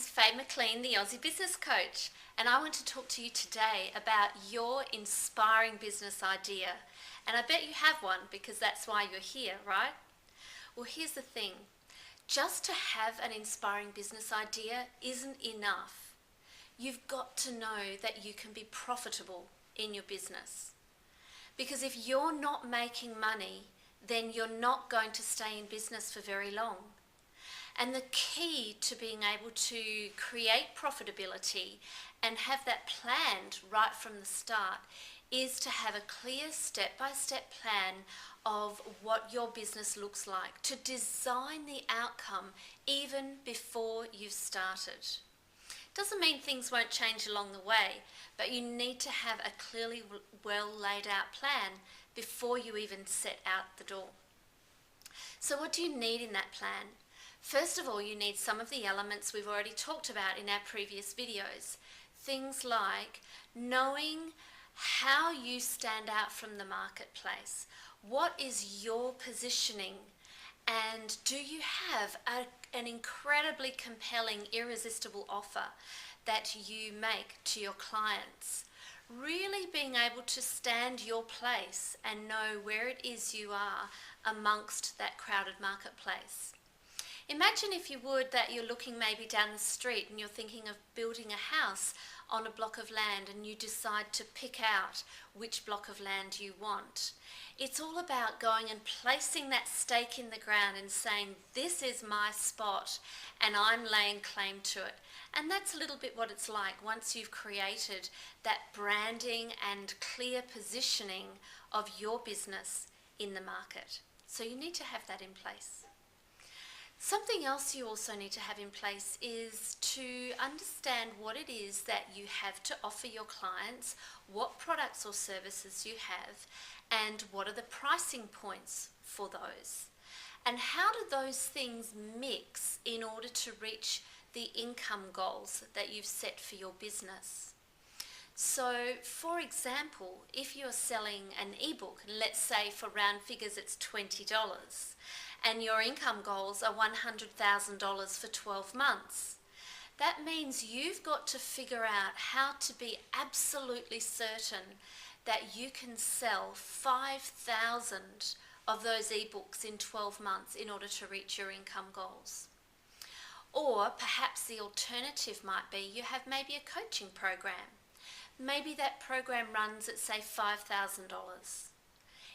is Fay McLean, the Aussie Business Coach, and I want to talk to you today about your inspiring business idea. And I bet you have one because that's why you're here, right? Well, here's the thing. Just to have an inspiring business idea isn't enough. You've got to know that you can be profitable in your business. Because if you're not making money, then you're not going to stay in business for very long. And the key to being able to create profitability and have that planned right from the start is to have a clear step-by-step plan of what your business looks like, to design the outcome even before you've started. Doesn't mean things won't change along the way, but you need to have a clearly well laid out plan before you even set out the door. So what do you need in that plan? First of all, you need some of the elements we've already talked about in our previous videos. Things like knowing how you stand out from the marketplace. What is your positioning? And do you have an incredibly compelling, irresistible offer that you make to your clients? Really being able to stand your place and know where it is you are amongst that crowded marketplace. Imagine, if you would, that you're looking maybe down the street and you're thinking of building a house on a block of land and you decide to pick out which block of land you want. It's all about going and placing that stake in the ground and saying, this is my spot and I'm laying claim to it. And that's a little bit what it's like once you've created that branding and clear positioning of your business in the market. So you need to have that in place. Something else you also need to have in place is to understand what it is that you have to offer your clients, what products or services you have, and what are the pricing points for those. And how do those things mix in order to reach the income goals that you've set for your business? So, for example, if you're selling an ebook, and let's say for round figures it's $20, and your income goals are $100,000 for 12 months. That means you've got to figure out how to be absolutely certain that you can sell 5,000 of those ebooks in 12 months in order to reach your income goals. Or perhaps the alternative might be you have maybe a coaching program. Maybe that program runs at, say, $5,000.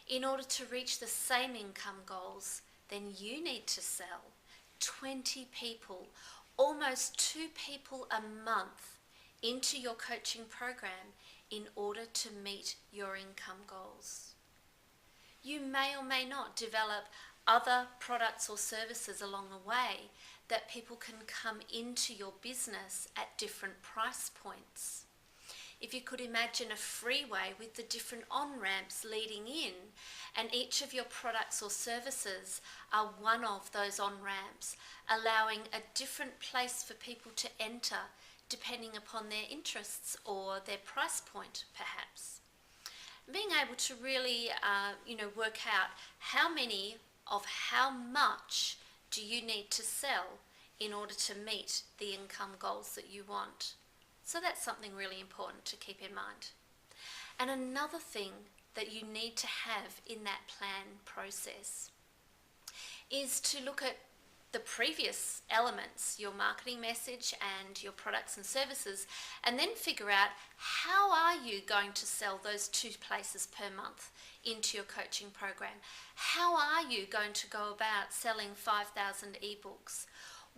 In order to reach the same income goals, then you need to sell 20 people, almost 2 people a month into your coaching program in order to meet your income goals. You may or may not develop other products or services along the way that people can come into your business at different price points. If you could imagine a freeway with the different on-ramps leading in, and each of your products or services are one of those on-ramps, allowing a different place for people to enter depending upon their interests or their price point perhaps. Being able to really work out how many of how much do you need to sell in order to meet the income goals that you want. So that's something really important to keep in mind. And another thing that you need to have in that plan process is to look at the previous elements, your marketing message and your products and services, and then figure out how are you going to sell those 2 places per month into your coaching program? How are you going to go about selling 5,000 ebooks?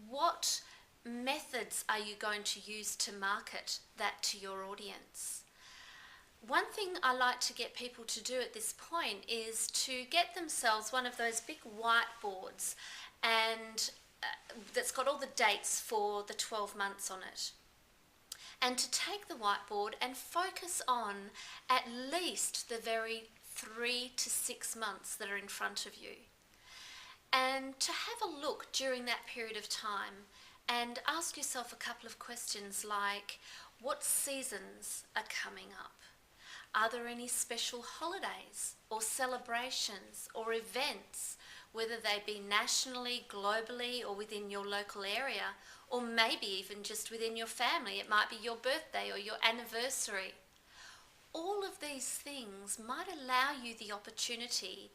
What methods are you going to use to market that to your audience? One thing I like to get people to do at this point is to get themselves one of those big whiteboards and that's got all the dates for the 12 months on it. And to take the whiteboard and focus on at least the very 3 to 6 months that are in front of you. And to have a look during that period of time and ask yourself a couple of questions like, what seasons are coming up? Are there any special holidays or celebrations or events, whether they be nationally, globally, or within your local area, or maybe even just within your family. It might be your birthday or your anniversary. All of these things might allow you the opportunity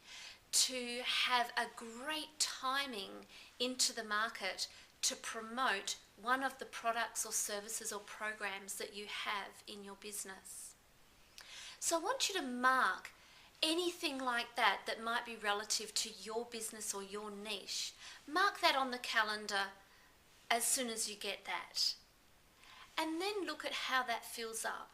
to have a great timing into the market to promote one of the products or services or programs that you have in your business. So I want you to mark anything like that that might be relative to your business or your niche. Mark that on the calendar as soon as you get that. And then look at how that fills up.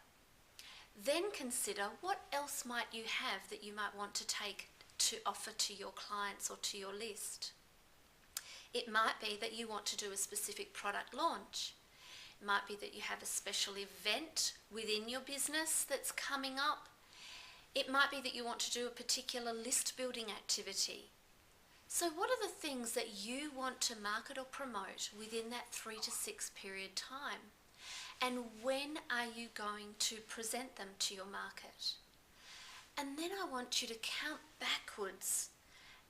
Then consider what else might you have that you might want to take to offer to your clients or to your list. It might be that you want to do a specific product launch. It might be that you have a special event within your business that's coming up. It might be that you want to do a particular list building activity. So what are the things that you want to market or promote within that 3 to 6 period time? And when are you going to present them to your market? And then I want you to count backwards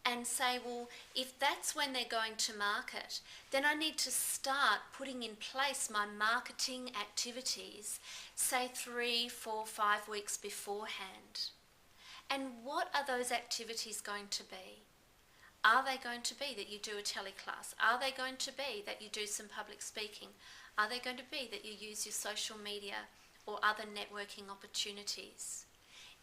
and say, well, if that's when they're going to market, then I need to start putting in place my marketing activities, say 3, 4, 5 weeks beforehand. And what are those activities going to be? Are they going to be that you do a teleclass? Are they going to be that you do some public speaking? Are they going to be that you use your social media or other networking opportunities?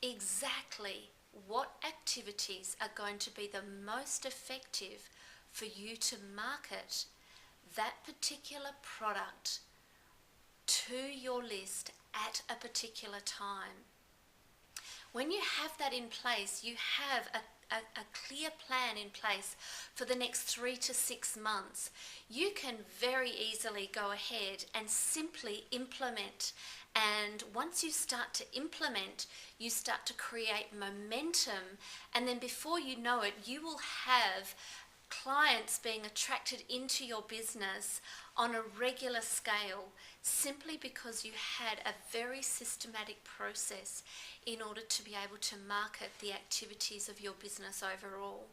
Exactly what activities are going to be the most effective for you to market that particular product to your list at a particular time? When you have that in place, you have a clear plan in place for the next 3 to 6 months. You can very easily go ahead and simply implement. And once you start to implement, you start to create momentum. And then before you know it, you will have clients being attracted into your business on a regular scale, simply because you had a very systematic process in order to be able to market the activities of your business overall.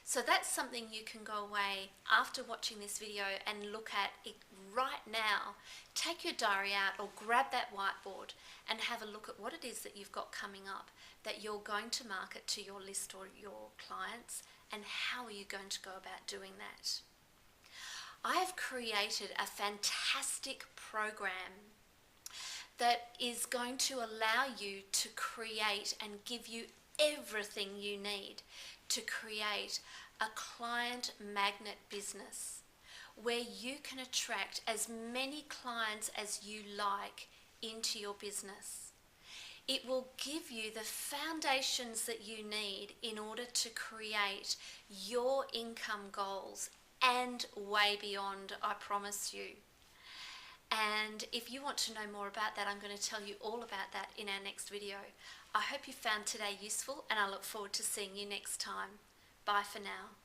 So that's something you can go away after watching this video and look at it right now. Take your diary out or grab that whiteboard and have a look at what it is that you've got coming up that you're going to market to your list or your clients, and how are you going to go about doing that. I have created a fantastic program that is going to allow you to create and give you everything you need to create a client magnet business where you can attract as many clients as you like into your business. It will give you the foundations that you need in order to create your income goals and way beyond, I promise you. And if you want to know more about that, I'm going to tell you all about that in our next video. I hope you found today useful, and I look forward to seeing you next time. Bye for now.